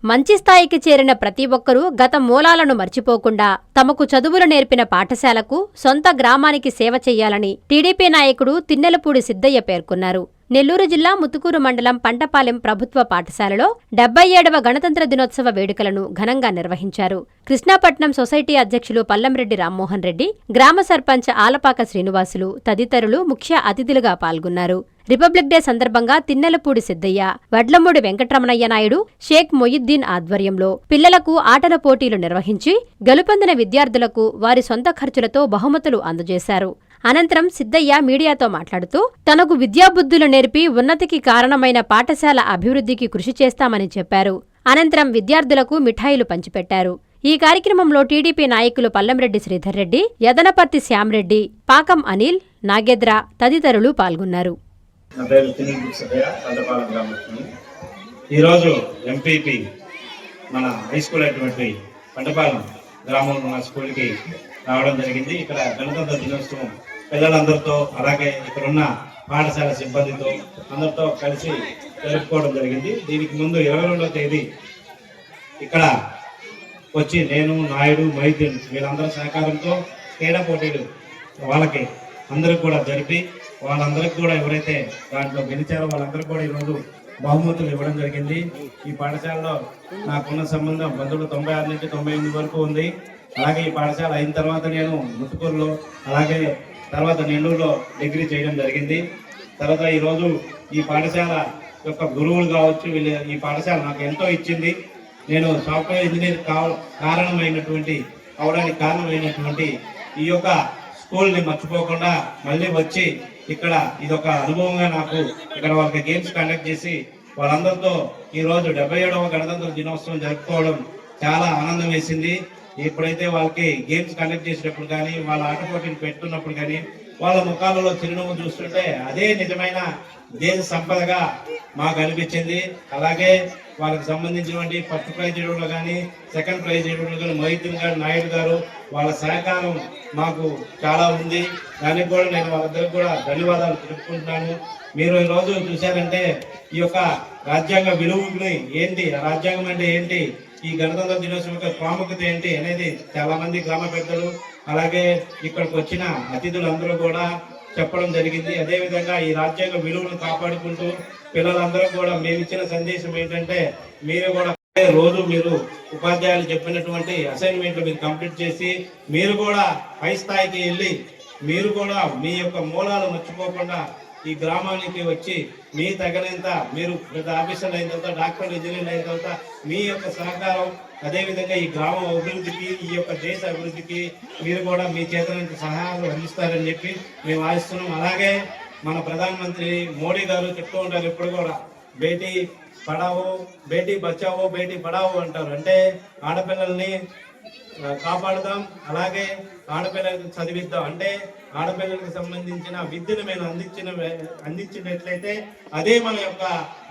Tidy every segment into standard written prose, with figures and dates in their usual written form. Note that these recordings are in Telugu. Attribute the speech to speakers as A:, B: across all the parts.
A: మంచి స్థాయికి చేరిన ప్రతి ఒక్కరూ గత మూలాలను మర్చిపోకుండా తమకు చదువులు నేర్పిన పాఠశాలకు, సొంత గ్రామానికి సేవ చెయ్యాలని టీడీపీ నాయకుడు తిన్నెలపూడి సిద్దయ్య పేర్కొన్నారు. నెల్లూరు జిల్లా ముత్తుకూరు మండలం పంటపాలెం ప్రభుత్వ పాఠశాలలో 77వ గణతంత్ర దినోత్సవ వేడుకలను ఘనంగా నిర్వహించారు. కృష్ణాపట్నం సొసైటీ అధ్యక్షులు పల్లంరెడ్డి రామ్మోహన్ రెడ్డి, గ్రామ సర్పంచ్ ఆలపాక శ్రీనివాసులు తదితరులు ముఖ్య అతిథులుగా పాల్గొన్నారు. రిపబ్లిక్ డే సందర్భంగా తిన్నెలపూడి సిద్దయ్య, వడ్లమూడి వెంకటరమణయ్య నాయుడు, షేక్ మొయిద్దీన్ ఆధ్వర్యంలో పిల్లలకు ఆటల పోటీలు నిర్వహించి గెలుపొందిన విద్యార్థులకు వారి సొంత ఖర్చులతో బహుమతులు అందజేశారు. అనంతరం సిద్దయ్య మీడియాతో మాట్లాడుతూ తనకు విద్యాబుద్ధులు నేర్పి ఉన్నతికి కారణమైన పాఠశాల అభివృద్ధికి కృషి చేస్తామని చెప్పారు. అనంతరం విద్యార్థులకు మిఠాయిలు పంచిపెట్టారు. ఈ కార్యక్రమంలో టీడీపీ నాయకులు పల్లంరెడ్డి శ్రీధర్ రెడ్డి, యదనపర్తి శ్యామ్రెడ్డి, పాకం అనిల్, నాగేద్ర తదితరులు పాల్గొన్నారు.
B: ఈరోజు ఎంపీపీ మన హై స్కూల్ అయినటువంటి పంటపాలెం గ్రామంలో ఉన్న స్కూల్కి రావడం జరిగింది. ఇక్కడ గణతంత్ర దినోత్సవం పిల్లలందరితో, అలాగే ఇక్కడున్న పాఠశాల సిబ్బందితో అందరితో కలిసి జరుపుకోవడం జరిగింది. దీనికి ముందు 22వ తేదీ ఇక్కడ వచ్చి నేను, నాయుడు, మైథిన్ వీళ్ళందరి సహకారంతో క్రీడా పోటీలు వాళ్ళకి అందరికి కూడా జరిపి వాళ్ళందరికీ కూడా ఎవరైతే దాంట్లో గెలిచారో వాళ్ళందరికీ కూడా ఈరోజు బహుమతులు ఇవ్వడం జరిగింది. ఈ పాఠశాలలో నాకున్న సంబంధం బంధువులు 96 నుంచి 98 వరకు ఉంది. అలాగే ఈ పాఠశాల అయిన తర్వాత నేను ముత్తుకూరులో, అలాగే తర్వాత నెల్లూరులో డిగ్రీ చేయడం జరిగింది. తర్వాత ఈరోజు ఈ పాఠశాల యొక్క గురువులు కావచ్చు, వీళ్ళు ఈ పాఠశాల నాకు ఎంతో ఇచ్చింది. నేను సాఫ్ట్వేర్ ఇంజనీర్ అవడానికి కారణమైనటువంటి ఈ యొక్క స్కూల్ని మర్చిపోకుండా మళ్ళీ వచ్చి ఇక్కడ ఇదొక అనుభవంగా నాకు ఇక్కడ వాళ్ళకి గేమ్స్ కండక్ట్ చేసి వాళ్ళందరితో ఈరోజు 77వ గణతంత్ర దినోత్సవం జరుపుకోవడం చాలా ఆనందం వేసింది. ఎప్పుడైతే వాళ్ళకి గేమ్స్ కండక్ట్ చేసేటప్పుడు కానీ, వాళ్ళ ఆట పోటీలు పెట్టున్నప్పుడు కానీ వాళ్ళ ముఖాలలో చిరునవ్వు చూస్తుంటే అదే నిజమైన దేశ సంపదగా మాకు అనిపించింది. అలాగే వాళ్ళకి సంబంధించినటువంటి ఫస్ట్ ప్రైజ్ ఇవ్వడంలో కానీ, సెకండ్ ప్రైజ్ ఇవ్వడంలో కానీ మొయిద్దీన్ గారు, నాయుడు గారు వాళ్ళ సహకారం మాకు చాలా ఉంది. దానికి కూడా నేను వాళ్ళందరికీ కూడా ధన్యవాదాలు తెలుపుకుంటున్నాను. మీరు ఈరోజు చూశారంటే ఈ యొక్క రాజ్యాంగ విలువలు ఏంటి, రాజ్యాంగం అంటే ఏంటి, ఈ గణతంత్ర దినోత్సవం యొక్క ప్రాముఖ్యత ఏంటి అనేది చాలా మంది గ్రామ పెద్దలు, అలాగే ఇక్కడికి వచ్చిన అతిథులందరూ కూడా చెప్పడం జరిగింది. అదేవిధంగా ఈ రాజ్యాంగ విలువలను కాపాడుకుంటూ పిల్లలందరూ కూడా మేము ఇచ్చిన సందేశం ఏంటంటే, మీరు కూడా రోజు మీరు ఉపాధ్యాయులు చెప్పినటువంటి అసైన్మెంట్లు మీరు కంప్లీట్ చేసి మీరు కూడా పై స్థాయికి వెళ్ళి మీరు కూడా మీ యొక్క మూలాలు మర్చిపోకుండా ఈ గ్రామానికి వచ్చి మీ తగినంత మీరు పెద్ద ఆఫీసర్లు అయిన తర్వాత, డాక్టర్లు, ఇంజనీర్లు అయిన తర్వాత మీ యొక్క సహకారం, అదేవిధంగా ఈ గ్రామం అభివృద్ధికి, ఈ యొక్క దేశ అభివృద్ధికి మీరు కూడా మీ చేతనంత సహాయాలు అందిస్తారని చెప్పి మేము ఆశిస్తున్నాం. అలాగే మన ప్రధానమంత్రి మోడీ గారు చెప్తూ ఉంటారు ఎప్పుడు కూడా, బేటీ పడావో, బేటీ బచావో, బేటీ పడావో అంటారు. అంటే ఆడపిల్లల్ని కాపాడుదాం, అలాగే ఆడపిల్లలకు చదివిద్దాం. అంటే ఆడపిల్లలకు సంబంధించిన విద్యను మేము అందించినట్లయితే అదే మన యొక్క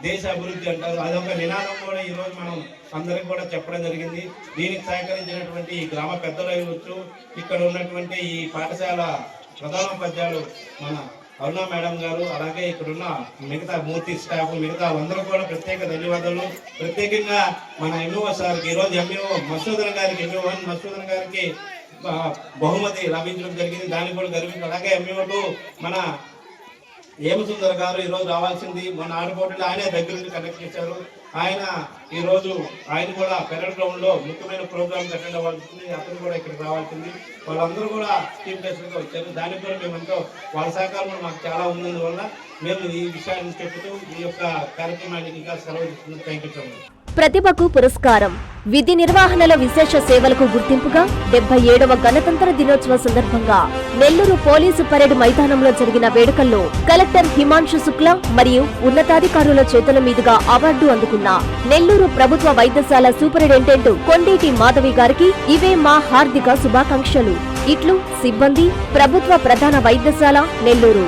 B: దేశ అభివృద్ధి అంటారు. అదొక నినాదం కూడా ఈరోజు మనం అందరికి కూడా చెప్పడం జరిగింది. దీనికి సహకరించినటువంటి ఈ గ్రామ పెద్దలు అవ్వచ్చు, ఇక్కడ ఉన్నటువంటి ఈ పాఠశాల ప్రధానోపాధ్యాయులు మన అరుణ మేడం గారు, అలాగే ఇక్కడున్న మిగతా మూర్తి స్టాఫ్, మిగతా అందరూ కూడా ప్రత్యేక ధన్యవాదాలు. ప్రత్యేకంగా మన ఎంఈఓ సార్కి, ఈరోజు ఎంఈఓ మసూదన్ గారికి, ఎంఈఓ మసూదన్ గారికి బహుమతి లభించడం జరిగింది. దానికి కూడా గర్వించారు. అలాగే ఎంఈఓ మన ఏమసుందర్ గారు ఈరోజు రావాల్సింది, మన ఆడపోటీలో ఆయనే దగ్గర నుండి కండక్ట్ చేశారు. ఆయన కూడా పెరడ్ గ్రౌండ్ లో ముఖ్యమైన ప్రోగ్రామ్స్ అటెండ్ అవ్వాల్సింది, అతను కూడా ఇక్కడికి రావాల్సింది. వాళ్ళందరూ కూడా చీఫ్ గెస్ట్ గా వచ్చారు. దానికి కూడా మేమంతా వాళ్ళ సహకారం మాకు చాలా ఉన్నందువల్ల మేము ఈ విషయాన్ని చెప్తూ ఈ యొక్క కార్యక్రమానికి ఇంకా సెలవు ఇస్తున్నాం. Thank you so much.
C: ప్రతిభకు పురస్కారం, విధి నిర్వహణలో విశేష సేవలకు గుర్తింపుగా 77వ గణతంత్ర దినోత్సవ సందర్భంగా నెల్లూరు పోలీసు పరేడ్ మైదానంలో జరిగిన వేడుకల్లో కలెక్టర్ హిమాంశు శుక్లా మరియు ఉన్నతాధికారుల చేతుల మీదుగా అవార్డు అందుకున్న నెల్లూరు ప్రభుత్వ వైద్యశాల సూపరింటెండెంట్ కొండేటి మాధవి గారికి ఇవే మా హార్దిక శుభాకాంక్షలు. ఇట్లు సిబ్బంది, ప్రభుత్వ ప్రధాన వైద్యశాల నెల్లూరు.